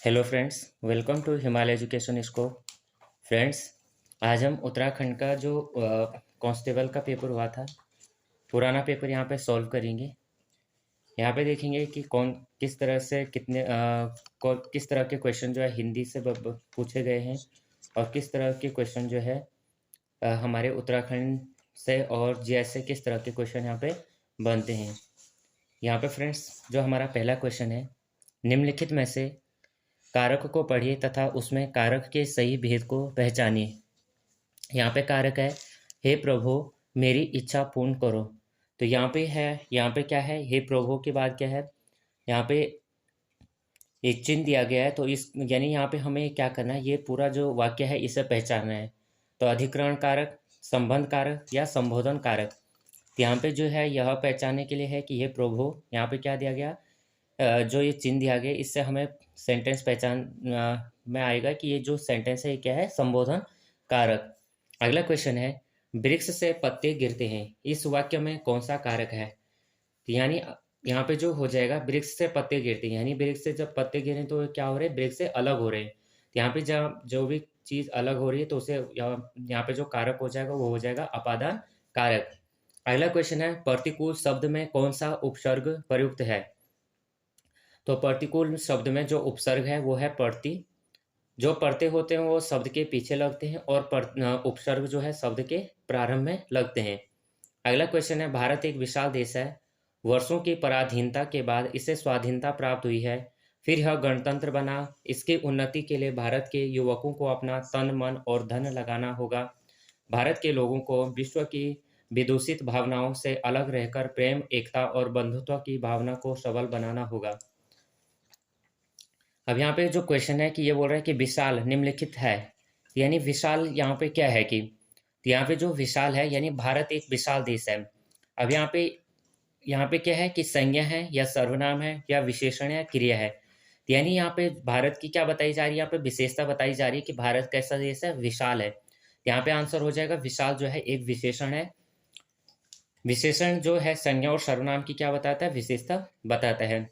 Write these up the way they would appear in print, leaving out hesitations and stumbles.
Hello friends, welcome to Himalaya education scope. Friends, आज हम उत्तराखंड का जो कांस्टेबल का पेपर हुआ था, पुराना पेपर यहाँ पे सॉल्व करेंगे। यहाँ पे देखेंगे कि कौन किस तरह से किस तरह के क्वेश्चन जो है हिंदी से पूछे गए हैं और किस तरह के क्वेश्चन जो है हमारे उत्तराखंड से और जीएस से किस तरह के क्वेश्चन यहाँ पे बनते हैं। यहाँ पे फ्रेंड्स, जो हमारा पहला क्वेश्चन है, निम्नलिखित में से कारक को पढ़िए तथा उसमें कारक के सही भेद को पहचानिए। यहाँ पे कारक है, हे प्रभु मेरी इच्छा पूर्ण करो। तो यहाँ पे क्या है, हे प्रभु के बाद क्या है, यहाँ पे एक चिन्ह दिया गया है। तो इस यानी यहाँ पे हमें क्या करना है, ये पूरा जो वाक्य है इसे पहचानना है। तो अधिकरण कारक, संबंध कारक या संबोधन कारक। तो यहाँ पे जो है यह पहचानने के लिए है कि हे प्रभु, यहाँ पे क्या दिया गया, जो ये चिन्ह दिया गया, इससे हमें सेंटेंस पहचान में आएगा कि ये जो सेंटेंस है ये क्या है, संबोधन कारक। अगला क्वेश्चन है, वृक्ष से पत्ते गिरते हैं, इस वाक्य में कौन सा कारक है। तो यानी यहाँ पे जो हो जाएगा, वृक्ष से पत्ते गिरते हैं, यानी वृक्ष से जब पत्ते गिरे तो क्या हो रहे हैं, वृक्ष से अलग हो रहे हैं। तो यहाँ पे जब जो भी चीज़ अलग हो रही है तो उसे यहाँ पे जो कारक हो जाएगा वो हो जाएगा अपादान कारक। अगला क्वेश्चन है, प्रतिकूल शब्द में कौन सा उपसर्ग प्रयुक्त है। तो प्रतिकूल शब्द में जो उपसर्ग है वो है प्रति। जो पढ़ते होते हैं वो शब्द के पीछे लगते हैं और उपसर्ग जो है शब्द के प्रारंभ में लगते हैं। अगला क्वेश्चन है, भारत एक विशाल देश है, वर्षों की पराधीनता के बाद इसे स्वाधीनता प्राप्त हुई है, फिर यह गणतंत्र बना। इसकी उन्नति के लिए भारत के युवकों को अपना तन मन और धन लगाना होगा। भारत के लोगों को विश्व की विदूषित भावनाओं से अलग रहकर प्रेम, एकता और बंधुत्व की भावना को सबल बनाना होगा। अब यहाँ पे जो क्वेश्चन है कि ये बोल रहा है कि विशाल निम्नलिखित है, यानी विशाल यहाँ पे क्या है कि, तो यहाँ पे जो विशाल है यानी भारत एक विशाल देश है। अब यहाँ पे क्या है कि संज्ञा है या सर्वनाम है या विशेषण या क्रिया है। तो यानी यहाँ पे भारत की क्या बताई जा रही है, यहाँ पे विशेषता बताई जा रही है कि भारत कैसा देश है, विशाल है। यहाँ पे आंसर हो जाएगा, विशाल जो है एक विशेषण है। विशेषण जो है संज्ञा और सर्वनाम की क्या बताता है, विशेषता बताता है।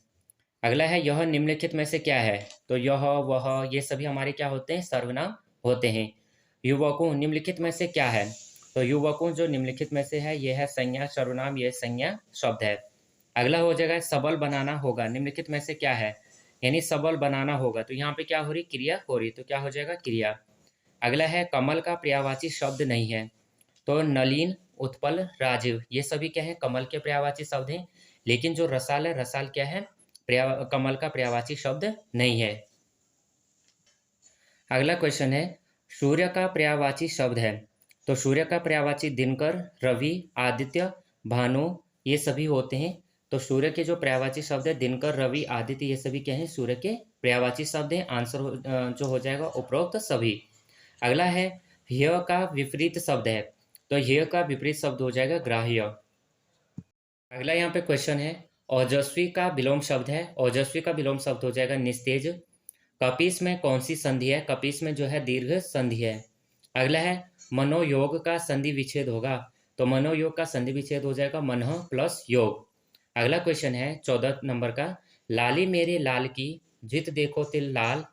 अगला है, यह निम्नलिखित में से क्या है। तो यह, वह, ये सभी हमारे क्या होते हैं, सर्वनाम होते हैं। युवकों निम्नलिखित में से क्या है। तो युवकों जो निम्नलिखित में से है ये है संज्ञा सर्वनाम, ये संज्ञा शब्द है। अगला हो जाएगा, सबल बनाना होगा, निम्नलिखित में से क्या है, यानी सबल बनाना होगा। तो यहाँ पे क्या हो रही, क्रिया हो रही, तो क्या हो जाएगा, क्रिया। अगला है, कमल का पर्यायवाची शब्द नहीं है। तो नलिन, उत्पल, राजीव, ये सभी क्या है, कमल के पर्यायवाची शब्द हैं। लेकिन जो रसाल है, रसाल क्या है, कमल का पर्यायवाची शब्द नहीं है। अगला क्वेश्चन है, सूर्य का पर्यायवाची शब्द है। तो सूर्य का पर्यायवाची दिनकर, रवि, आदित्य, भानु, ये सभी होते हैं। तो सूर्य के जो पर्यायवाची शब्द है दिनकर, रवि, आदित्य, ये सभी क्या है, सूर्य के पर्यायवाची शब्द हैं। आंसर जो हो जाएगा उपरोक्त सभी। अगला है, ह्य का विपरीत शब्द है। तो ह्य का विपरीत शब्द हो जाएगा ग्राह्य। अगला यहाँ पे क्वेश्चन है, ओजस्वी का विलोम शब्द है। ओजस्वी का विलोम शब्द हो जाएगा निस्तेज। कपीस में कौन सी संधि है, कपीस में जो है दीर्घ संधि है। अगला है, मनोयोग का संधि विच्छेद होगा। तो मनोयोग का संधि विच्छेद हो जाएगा मनः प्लस योग। अगला क्वेश्चन है 14 नंबर का, लाली मेरे लाल की, जित देखो तिल लाल,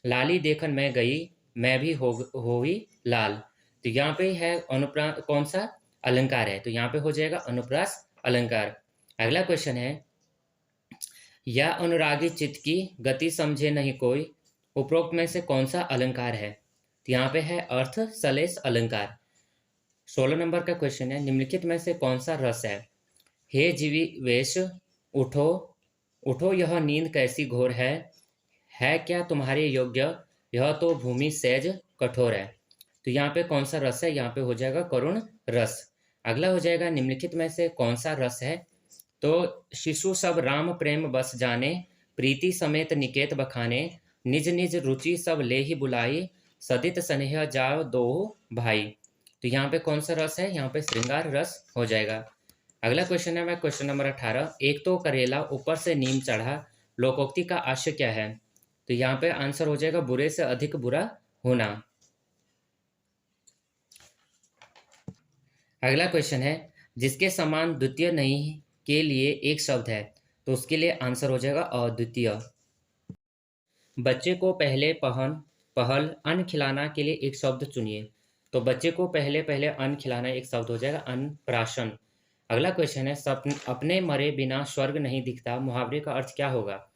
लाली देखन मैं गई, मैं भी होई लाल। तो यहाँ पे है अनुप्रास, कौन सा अलंकार है, तो यहाँ पे हो जाएगा अनुप्रास अलंकार। अगला क्वेश्चन है, या अनुरागी चित्त की गति समझे नहीं कोई, उपरोक्त में से कौन सा अलंकार है। तो यहाँ पे है अर्थ सलेश अलंकार। 16 नंबर का क्वेश्चन है, निम्नलिखित में से कौन सा रस है। हे जीवी वेश, उठो उठो, यह नींद कैसी घोर है क्या तुम्हारे योग्य, यह तो भूमि सहज कठोर है। तो यहाँ पे कौन सा रस है, यहाँ पे हो जाएगा करुण रस। अगला हो जाएगा, निम्नलिखित में से कौन सा रस है। तो शिशु सब राम प्रेम बस जाने, प्रीति समेत निकेत बखाने, निज निज रुचि सब ले ही बुलाई, सदित स्नेह जाओ दो भाई। तो यहाँ पे कौन सा रस है, यहाँ पे श्रृंगार रस हो जाएगा। अगला क्वेश्चन है, मैं क्वेश्चन नंबर 18, एक तो करेला ऊपर से नीम चढ़ा, लोकोक्ति का आशय क्या है। तो यहाँ पे आंसर हो जाएगा बुरे से अधिक बुरा होना। अगला क्वेश्चन है, जिसके समान द्वितीय नहीं के लिए एक शब्द है, तो उसके लिए आंसर हो जाएगा अद्वितीय। बच्चे को पहले पहल अन्न खिलाना के लिए एक शब्द चुनिए। तो बच्चे को पहले पहले अन्न खिलाना एक शब्द हो जाएगा अन्नप्राशन। अगला क्वेश्चन है अपने मरे बिना स्वर्ग नहीं दिखता, मुहावरे का अर्थ क्या होगा?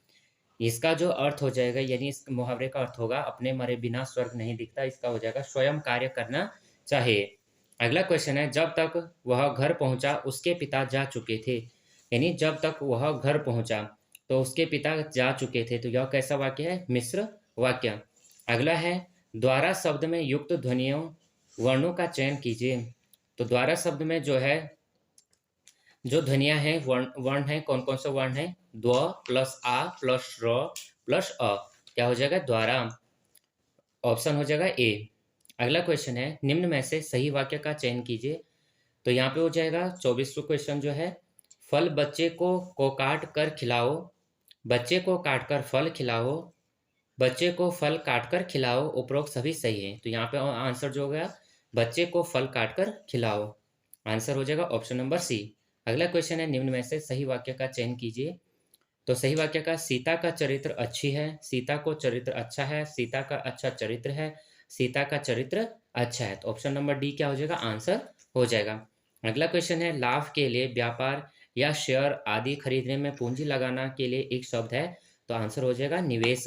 इसका जो अर्थ हो जाएगा, यानी इस मुहावरे का अर्थ होगा अपने मरे बिना स्वर्ग नहीं दिखता, इसका हो जाएगा स्वयं कार्य करना चाहिए। अगला क्वेश्चन है जब तक वह घर पहुंचा उसके पिता जा चुके थे, यानी जब तक वह घर पहुंचा तो उसके पिता जा चुके थे, तो यह कैसा वाक्य है? मिश्र वाक्य। अगला है द्वारा शब्द में युक्त ध्वनियों वर्णों का चयन कीजिए। तो द्वारा शब्द में जो है जो ध्वनियां हैं वर्ण है, कौन कौन सा वर्ण है? द्व प्लस आ प्लस र प्लस अ, क्या हो जाएगा? द्वारा। ऑप्शन हो जाएगा ए। अगला क्वेश्चन है निम्न में से सही वाक्य का चयन कीजिए। तो यहाँ पे हो जाएगा 24वां क्वेश्चन जो है, फल बच्चे को काट कर खिलाओ, बच्चे को काट कर फल खिलाओ, बच्चे को फल काट कर खिलाओ, उपरोक्त सभी सही है। तो यहाँ पे आंसर जो हो गया बच्चे को फल काट कर खिलाओ, आंसर हो जाएगा ऑप्शन नंबर सी। अगला क्वेश्चन है निम्न में से सही वाक्य का चयन कीजिए। तो सही वाक्य का सीता का चरित्र अच्छी है, सीता को चरित्र अच्छा है, सीता का अच्छा चरित्र है, सीता का चरित्र अच्छा है। तो ऑप्शन नंबर डी क्या हो जाएगा? आंसर हो जाएगा। अगला क्वेश्चन है लाभ के लिए व्यापार या शेयर आदि खरीदने में पूंजी लगाना के लिए एक शब्द है, तो आंसर हो जाएगा निवेश।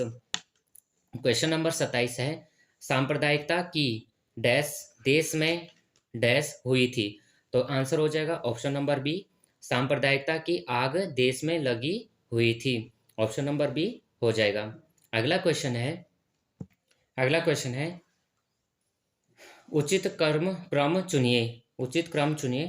क्वेश्चन नंबर 27 है सांप्रदायिकता की डैश देश में डैश हुई थी, तो आंसर हो जाएगा ऑप्शन नंबर बी, सांप्रदायिकता की आग देश में लगी हुई थी, ऑप्शन नंबर बी हो जाएगा। अगला क्वेश्चन है उचित क्रम चुनिए, उचित क्रम चुनिए।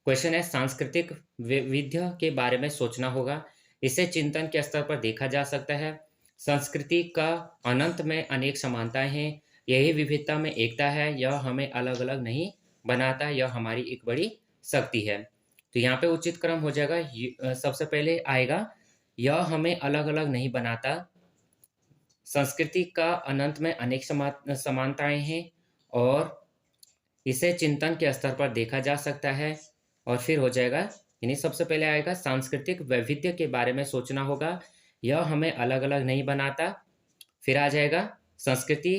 क्वेश्चन है सांस्कृतिक वैविध्य के बारे में सोचना होगा, इसे चिंतन के स्तर पर देखा जा सकता है। संस्कृति का अनंत में अनेक समानताएं हैं, यही विविधता में एकता है, यह हमें अलग अलग नहीं बनाता, यह हमारी एक बड़ी शक्ति है। तो यहाँ पे उचित क्रम हो जाएगा, सबसे पहले आएगा यह हमें अलग अलग नहीं बनाता, संस्कृति का अनंत में अनेक समानताएं हैं, और इसे चिंतन के स्तर पर देखा जा सकता है। और फिर हो जाएगा, यानी सबसे पहले आएगा सांस्कृतिक वैविध्य के बारे में सोचना होगा, यह हमें अलग अलग नहीं बनाता। फिर आ जाएगा संस्कृति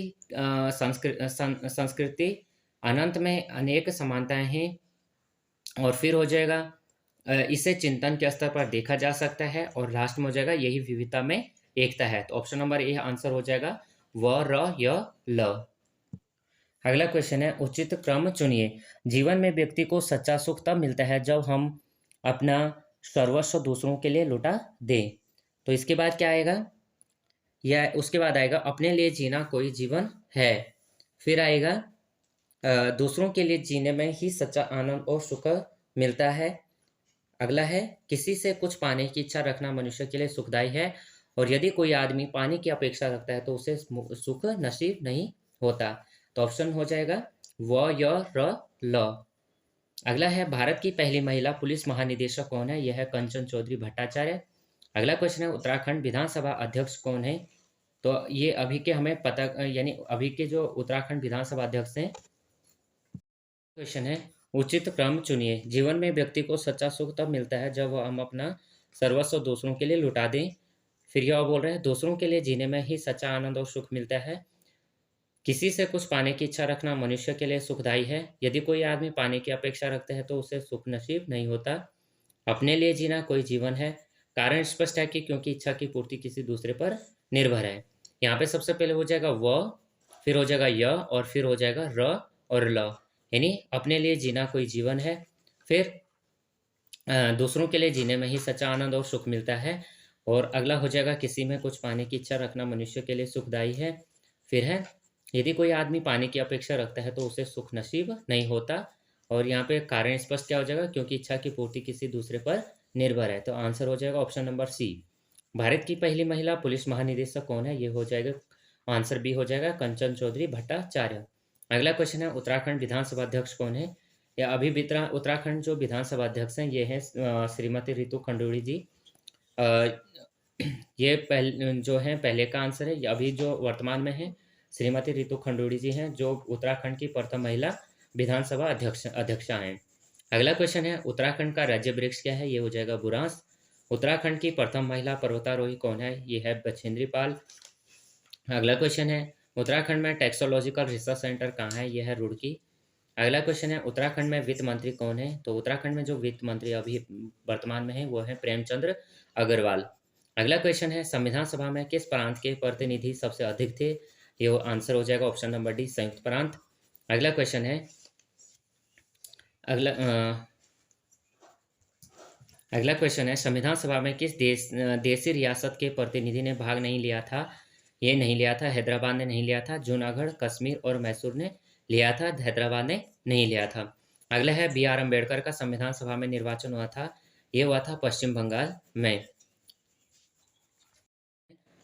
अनंत में अनेक समानताएं हैं, और फिर हो जाएगा इसे चिंतन के स्तर पर देखा जा सकता है, और लास्ट में हो जाएगा यही विविधता में एकता है। तो ऑप्शन नंबर ए आंसर हो जाएगा व र य ल। अगला क्वेश्चन है उचित क्रम चुनिए। जीवन में व्यक्ति को सच्चा सुख तब मिलता है जब हम अपना सर्वस्व दूसरों के लिए लुटा दें। तो इसके बाद क्या आएगा? या उसके बाद आएगा अपने लिए जीना कोई जीवन है। फिर आएगा दूसरों के लिए जीने में ही सच्चा आनंद और सुख मिलता है। अगला है किसी से कुछ पाने की इच्छा रखना मनुष्य के लिए सुखदायी है, और यदि कोई आदमी पाने की अपेक्षा रखता है तो उसे सुख नसीब नहीं होता। तो ऑप्शन हो जाएगा व य र ल। अगला है भारत की पहली महिला पुलिस महानिदेशक कौन है? यह है कंचन चौधरी भट्टाचार्य। अगला क्वेश्चन है उत्तराखंड विधानसभा अध्यक्ष कौन है? तो ये अभी के हमें पता, यानी अभी के जो उत्तराखंड विधानसभा अध्यक्ष हैं। क्वेश्चन है उचित क्रम चुनिए। जीवन में व्यक्ति को सच्चा सुख तब मिलता है जब हम अपना सर्वस्व दूसरों के लिए लुटा दें। फिर यह बोल रहे हैं दूसरों के लिए जीने में ही सच्चा आनंद और सुख मिलता है। किसी से कुछ पाने की इच्छा रखना मनुष्य के लिए सुखदायी है, यदि कोई आदमी पाने की अपेक्षा रखता है तो उसे सुख नसीब नहीं होता। अपने लिए जीना कोई जीवन है। कारण स्पष्ट है कि क्योंकि इच्छा की पूर्ति किसी दूसरे पर निर्भर है। यहाँ पे सबसे पहले हो जाएगा व, फिर हो जाएगा य, और फिर हो जाएगा र और ल, यानी अपने लिए जीना कोई जीवन है। फिर दूसरों के लिए जीने में ही सच्चा आनंद और सुख मिलता है। और अगला हो जाएगा किसी में कुछ पाने की इच्छा रखना मनुष्य के लिए सुखदायी है। फिर है यदि कोई आदमी पाने की अपेक्षा रखता है तो उसे सुख नसीब नहीं होता। और यहाँ पे कारण स्पष्ट क्या हो जाएगा? क्योंकि इच्छा की पूर्ति किसी दूसरे पर निर्भर है। तो आंसर हो जाएगा ऑप्शन नंबर सी। भारत की पहली महिला पुलिस महानिदेशक कौन है? ये हो जाएगा आंसर बी हो जाएगा कंचन चौधरी भट्टाचार्य। अगला क्वेश्चन है उत्तराखंड विधानसभा अध्यक्ष कौन है? या अभी उत्तराखंड जो विधानसभा अध्यक्ष हैं ये हैं श्रीमती रितु खंडूड़ी जी। ये जो है पहले का आंसर है। अभी जो वर्तमान में है श्रीमती रितु खंडूड़ी जी हैं, जो उत्तराखंड की प्रथम महिला विधानसभा अध्यक्षा हैं। अगला क्वेश्चन है उत्तराखंड का राज्य वृक्ष क्या है? ये हो जाएगा बुरांस। उत्तराखंड की प्रथम महिला पर्वतारोही कौन है? ये है बछेंद्री पाल। अगला क्वेश्चन है उत्तराखंड में टेक्नोलॉजिकल रिसर्च सेंटर कहाँ है? यह है रुड़की। अगला क्वेश्चन है उत्तराखंड में वित्त मंत्री कौन है? तो उत्तराखंड में जो वित्त मंत्री अभी वर्तमान में है वो है प्रेमचंद्र अग्रवाल। अगला क्वेश्चन है संविधान सभा में किस प्रांत के प्रतिनिधि सबसे अधिक थे? ये आंसर हो जाएगा ऑप्शन नंबर डी, संयुक्त प्रांत। अगला क्वेश्चन है अगला क्वेश्चन है संविधान सभा में किस देशी रियासत के प्रतिनिधि ने भाग नहीं लिया था? ये नहीं लिया था, हैदराबाद ने नहीं लिया था, जूनागढ़, कश्मीर और मैसूर ने लिया था, हैदराबाद ने नहीं लिया था। अगला है बी आर अम्बेडकर का संविधान सभा में निर्वाचन हुआ था? ये हुआ था पश्चिम बंगाल में।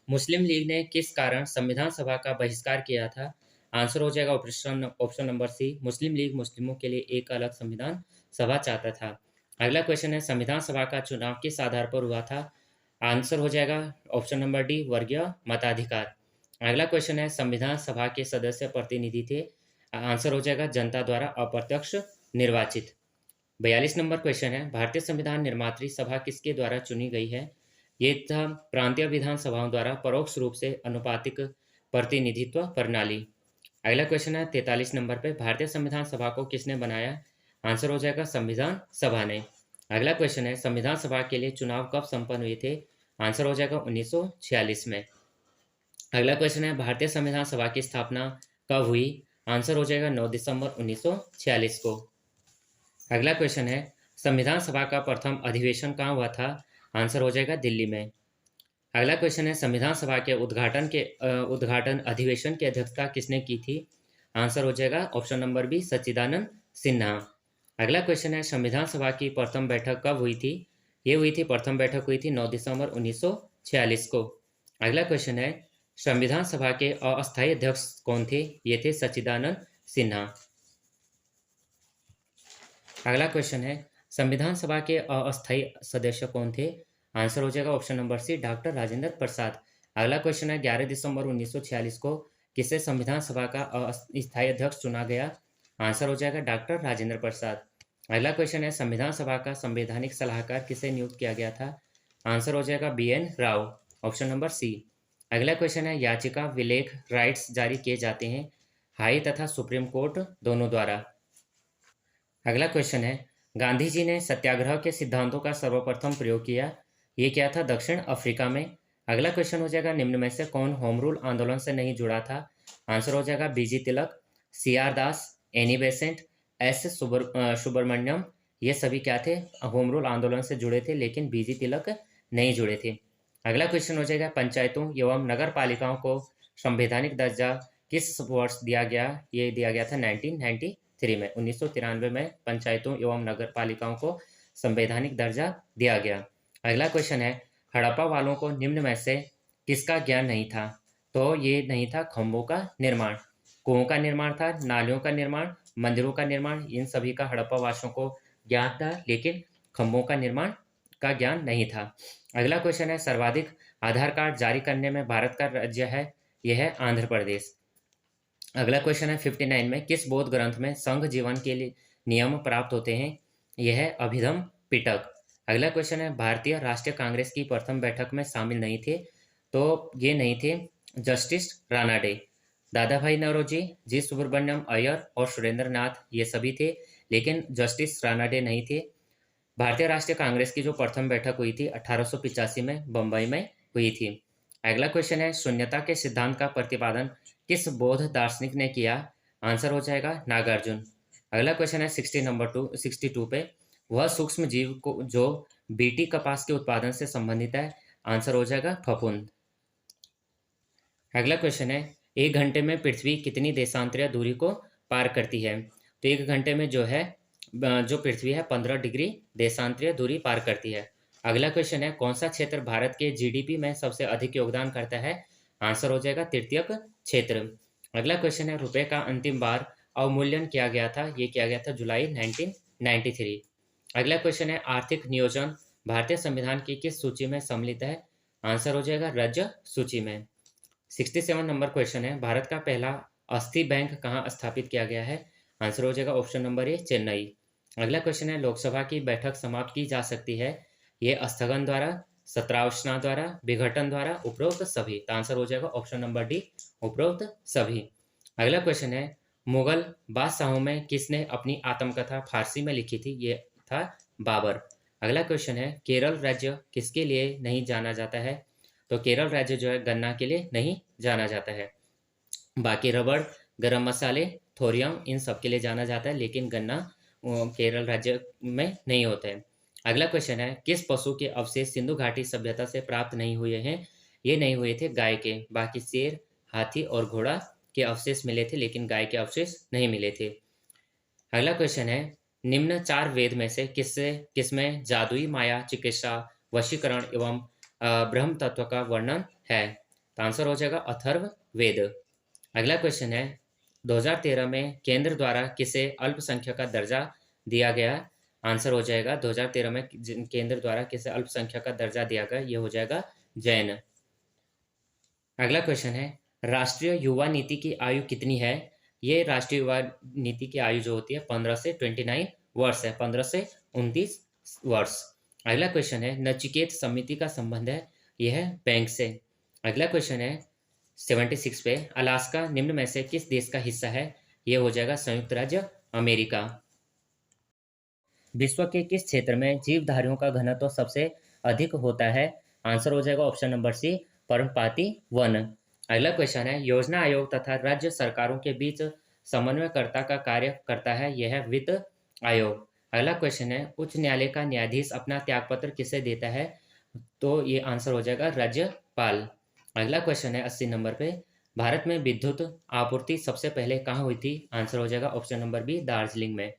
मुस्लिम लीग ने किस कारण संविधान सभा का बहिष्कार किया था? आंसर हो जाएगा ऑप्शन नंबर सी, मुस्लिम लीग मुस्लिमों के लिए एक अलग संविधान सभा चाहता था। अगला क्वेश्चन है संविधान सभा का चुनाव किस आधार पर हुआ था? आंसर हो जाएगा ऑप्शन नंबर डी, वर्गीय मताधिकार। अगला क्वेश्चन है संविधान सभा के सदस्य प्रतिनिधि थे? आंसर हो जाएगा जनता द्वारा अप्रत्यक्ष निर्वाचित। 42 नंबर क्वेश्चन है भारतीय संविधान निर्मात्री सभा किसके द्वारा चुनी गई है? ये था प्रांतीय विधानसभाओं द्वारा परोक्ष रूप से अनुपातिक प्रतिनिधित्व प्रणाली। अगला क्वेश्चन है 43 नंबर पे भारतीय संविधान सभा को किसने बनाया? आंसर हो जाएगा संविधान सभा ने। अगला क्वेश्चन है संविधान सभा के लिए चुनाव कब संपन्न हुए थे? आंसर हो जाएगा 1946 में। अगला क्वेश्चन है भारतीय संविधान सभा की स्थापना कब हुई? आंसर हो जाएगा 9 दिसंबर 1946 को। अगला क्वेश्चन है संविधान सभा का प्रथम अधिवेशन कहाँ हुआ था? आंसर हो जाएगा दिल्ली में। अगला क्वेश्चन है संविधान सभा के उद्घाटन अधिवेशन की अध्यक्षता किसने की थी? आंसर हो जाएगा ऑप्शन नंबर बी, सच्चिदानंद सिन्हा। अगला क्वेश्चन है संविधान सभा की प्रथम बैठक कब हुई थी? ये हुई थी प्रथम बैठक हुई थी 9 दिसंबर 1946 को। अगला क्वेश्चन है संविधान सभा के अस्थायी अध्यक्ष कौन थे? ये थे सच्चिदानंद सिन्हा। अगला क्वेश्चन है संविधान सभा के अस्थायी सदस्य कौन थे? आंसर हो जाएगा option number C, doctor Rajendra Prasad. अगला क्वेश्चन है 11 दिसंबर 1946 को किसे संविधान सभा का अस्थायी अध्यक्ष चुना गया? आंसर हो जाएगा डॉक्टर राजेंद्र प्रसाद। अगला क्वेश्चन है संविधान सभा का संवैधानिक सलाहकार किसे नियुक्त किया गया था? आंसर हो जाएगा B N Rao, option number C. अगला क्वेश्चन है याचिका विलेख राइट्स जारी किए जाते हैं हाई तथा सुप्रीम कोर्ट दोनों द्वारा। अगला क्वेश्चन है गांधी जी ने सत्याग्रह के सिद्धांतों का सर्वप्रथम प्रयोग किया? ये क्या था? दक्षिण अफ्रीका में। अगला क्वेश्चन हो जाएगा निम्न में से कौन होम रूल आंदोलन से नहीं जुड़ा था? आंसर हो जाएगा बीजी तिलक, सी आर दास, एनी बेसेंट, एस सुब्रमण्यम। ये सभी क्या थे? होम रूल आंदोलन से जुड़े थे, लेकिन बीजी तिलक नहीं जुड़े थे। अगला क्वेश्चन हो जाएगा पंचायतों एवं नगर पालिकाओं को संवैधानिक दर्जा किस वर्ष दिया गया? ये दिया गया था 1993 में। 1993 में पंचायतों एवं नगर पालिकाओं को संवैधानिक दर्जा दिया गया। अगला क्वेश्चन है हड़प्पा वालों को निम्न में से किसका ज्ञान नहीं था? तो ये नहीं था खंभों का निर्माण, कुओं का निर्माण था, नालियों का निर्माण, मंदिरों का निर्माण, इन सभी का हड़प्पा वासियों को ज्ञान था, लेकिन खंभों का निर्माण का ज्ञान नहीं था। अगला क्वेश्चन है सर्वाधिक आधार कार्ड जारी करने में भारत का राज्य है? यह है आंध्र प्रदेश। अगला क्वेश्चन है 59 में किस बौद्ध ग्रंथ में संघ जीवन के लिए नियम प्राप्त होते हैं? यह है अभिधम पिटक। अगला क्वेश्चन है भारतीय राष्ट्रीय कांग्रेस की प्रथम बैठक में शामिल नहीं थे? तो ये नहीं थे जस्टिस रानाडे, दादा भाई नौरोजी, जी सुब्रमण्यम अय्यर और सुरेंद्र नाथ, ये सभी थे, लेकिन जस्टिस रानाडे नहीं थे। भारतीय राष्ट्रीय कांग्रेस की जो प्रथम बैठक हुई थी 1885 में बम्बई में हुई थी। अगला क्वेश्चन है शून्यता के सिद्धांत का प्रतिपादन किस बौद्ध दार्शनिक ने किया? आंसर हो जाएगा नागार्जुन। अगला क्वेश्चन है 62 पे वह सूक्ष्म जीव को जो बीटी कपास के उत्पादन से संबंधित है? आंसर हो जाएगा फफूंद। अगला क्वेश्चन है 1 घंटे में पृथ्वी कितनी देशांतरीय दूरी को पार करती है? तो 1 घंटे में जो पृथ्वी है 15 डिग्री देशांतरीय दूरी पार करती है। अगला क्वेश्चन है कौन सा क्षेत्र भारत के जीडीपी में सबसे अधिक योगदान करता है? आंसर हो जाएगा तृतीयक क्षेत्र। अगला क्वेश्चन है रुपए का अंतिम बार अवमूल्यन किया गया था? ये किया गया था जुलाई 1993। अगला क्वेश्चन है आर्थिक नियोजन भारतीय संविधान की किस सूची में सम्मिलित है? आंसर हो जाएगा राज्य सूची में। 67 नंबर क्वेश्चन है भारत का पहला अस्थि बैंक कहाँ स्थापित किया गया है? आंसर हो जाएगा ऑप्शन नंबर ए, चेन्नई। अगला क्वेश्चन है लोकसभा की बैठक समाप्त की जा सकती है? ये स्थगन द्वारा, सत्रावसना द्वारा, विघटन द्वारा, उपरोक्त सभी। तो आंसर हो जाएगा ऑप्शन नंबर डी, उपरोक्त सभी। अगला क्वेश्चन है, मुगल बादशाहों में किसने अपनी आत्मकथा फारसी में लिखी थी? ये था बाबर। अगला क्वेश्चन है, केरल राज्य किसके लिए नहीं जाना जाता है? तो केरल राज्य जो है गन्ना के लिए नहीं जाना जाता है। बाकी रबड़, गरम मसाले, थोरियम, इन सब के लिए जाना जाता है, लेकिन गन्ना केरल राज्य में नहीं होता है। अगला क्वेश्चन है, किस पशु के अवशेष सिंधु घाटी सभ्यता से प्राप्त नहीं हुए हैं? ये नहीं हुए थे गाय के, बाकी शेर, हाथी और घोड़ा के अवशेष मिले थे, लेकिन गाय के अवशेष नहीं मिले थे। अगला क्वेश्चन है, निम्न चार वेद में से किसमें जादुई माया, चिकित्सा, वशीकरण एवं ब्रह्म तत्व का वर्णन है? तो आंसर हो जाएगा अथर्व वेद। अगला क्वेश्चन है, 2013 में केंद्र द्वारा किसे अल्पसंख्यक का दर्जा दिया गया? आंसर हो जाएगा 2013 में केंद्र द्वारा किसे अल्पसंख्यक का दर्जा दिया गया? ये हो जाएगा जैन। अगला क्वेश्चन है, राष्ट्रीय युवा नीति की आयु कितनी है? ये राष्ट्रीय युवा नीति की आयु जो होती है 15 से 29 वर्ष है, 15 से 29 वर्ष। अगला क्वेश्चन है, नचिकेत समिति का संबंध है, यह है बैंक से। अगला क्वेश्चन है 76 पे, अलास्का निम्न में से किस देश का हिस्सा है? यह हो जाएगा संयुक्त राज्य अमेरिका। विश्व के किस क्षेत्र में जीवधारियों का घनत्व सबसे अधिक होता है? आंसर हो जाएगा ऑप्शन नंबर सी, पर्णपाती वन। अगला क्वेश्चन है, योजना आयोग तथा राज्य सरकारों के बीच समन्वयकर्ता का कार्य करता है, यह है वित्त आयोग। अगला क्वेश्चन है, उच्च न्यायालय का न्यायाधीश अपना त्यागपत्र किसे देता है? तो ये आंसर हो जाएगा राज्यपाल। अगला क्वेश्चन है 80 नंबर पे, भारत में विद्युत आपूर्ति सबसे पहले कहाँ हुई थी? आंसर हो जाएगा ऑप्शन नंबर बी, दार्जिलिंग में।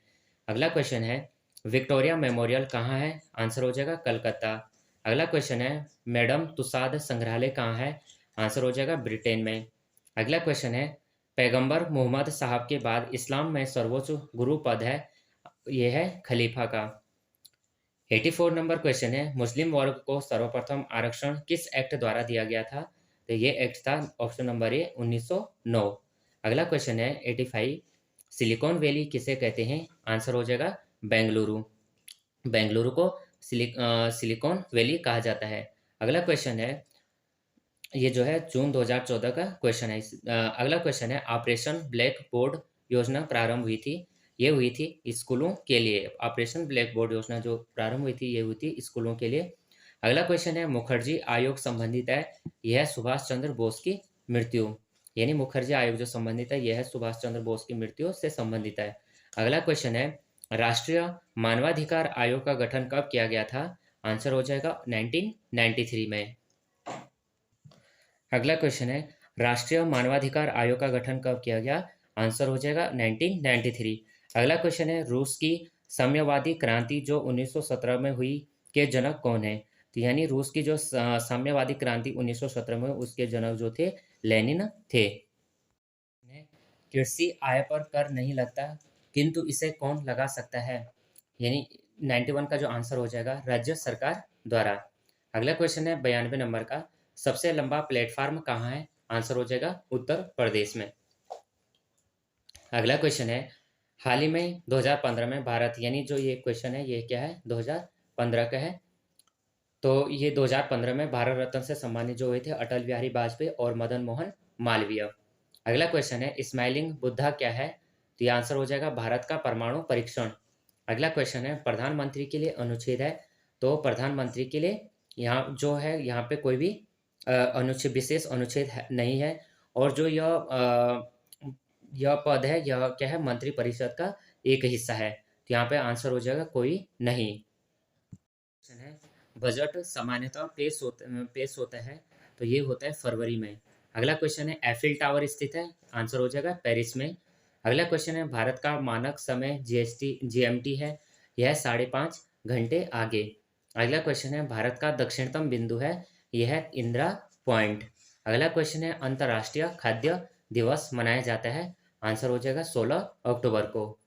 अगला क्वेश्चन है, विक्टोरिया मेमोरियल कहाँ है? आंसर हो जाएगा कलकत्ता। अगला क्वेश्चन है, मैडम तुसाद संग्रहालय कहाँ है? आंसर हो जाएगा ब्रिटेन में। अगला क्वेश्चन है, पैगंबर मोहम्मद साहब के बाद इस्लाम में सर्वोच्च गुरु पद है, यह है खलीफा का। 84 नंबर क्वेश्चन है, मुस्लिम वर्ग को सर्वप्रथम आरक्षण किस एक्ट द्वारा दिया गया था? तो ये एक्ट था ऑप्शन नंबर ए 1909। अगला क्वेश्चन है 85, सिलिकॉन वैली किसे कहते हैं? आंसर हो जाएगा बेंगलुरु। बेंगलुरु को सिलिकॉन वैली कहा जाता है। अगला क्वेश्चन है, ये जो है जून 2014 का क्वेश्चन है। अगला क्वेश्चन है, ऑपरेशन ब्लैक बोर्ड योजना प्रारंभ हुई थी, ये हुई थी स्कूलों के लिए। ऑपरेशन ब्लैक बोर्ड योजना जो प्रारंभ हुई थी, ये हुई थी स्कूलों के लिए। अगला क्वेश्चन है, मुखर्जी आयोग संबंधित है, यह है सुभाष चंद्र बोस की मृत्यु, यानी मुखर्जी आयोग जो संबंधित है, यह है सुभाष चंद्र बोस की मृत्यु से संबंधित है। अगला क्वेश्चन है, राष्ट्रीय मानवाधिकार आयोग का गठन कब किया गया था? आंसर हो जाएगा 1993 में। अगला क्वेश्चन है, राष्ट्रीय मानवाधिकार आयोग का गठन कब किया गया? आंसर हो जाएगा 1993। अगला क्वेश्चन है, रूस की साम्यवादी क्रांति जो 1917 में हुई के जनक कौन है? तो यानी रूस की जो साम्यवादी क्रांति 1917 में, उसके जनक जो थे लेनिन थे। कृषि आय पर कर नहीं लगता, किंतु इसे कौन लगा सकता है? यानी 91 का जो आंसर हो जाएगा राज्य सरकार द्वारा। अगला क्वेश्चन है 92 नंबर का, सबसे लंबा प्लेटफार्म कहाँ है? आंसर हो जाएगा उत्तर प्रदेश में। अगला क्वेश्चन है, हाल ही में 2015 में भारत, यानी जो ये क्वेश्चन है ये क्या है 2015 का है, तो ये 2015 में भारत रत्न से सम्मानित जो हुए थे अटल बिहारी वाजपेयी और मदन मोहन मालवीय। अगला क्वेश्चन है, स्माइलिंग बुद्धा क्या है? तो ये आंसर हो जाएगा भारत का परमाणु परीक्षण। अगला क्वेश्चन है, प्रधानमंत्री के लिए अनुच्छेद है, तो प्रधानमंत्री के लिए यहाँ जो है यहाँ पे कोई भी अनुच्छेद, विशेष अनुच्छेद नहीं है, और जो यह पद है, यह क्या है मंत्री परिषद का एक हिस्सा है, तो यहाँ पे आंसर हो जाएगा कोई नहीं। क्वेश्चन है, बजट सामान्यतः पेश होता है, तो ये होता है फरवरी में। अगला क्वेश्चन है, एफिल टावर स्थित है, आंसर हो जाएगा पेरिस में। अगला क्वेश्चन है, भारत का मानक समय GMT है, यह 5.5 घंटे आगे। अगला क्वेश्चन है, भारत का दक्षिणतम बिंदु है, यह है इंदिरा पॉइंट। अगला क्वेश्चन है, अंतर्राष्ट्रीय खाद्य दिवस मनाया जाता है, आंसर हो जाएगा 16 अक्टूबर को।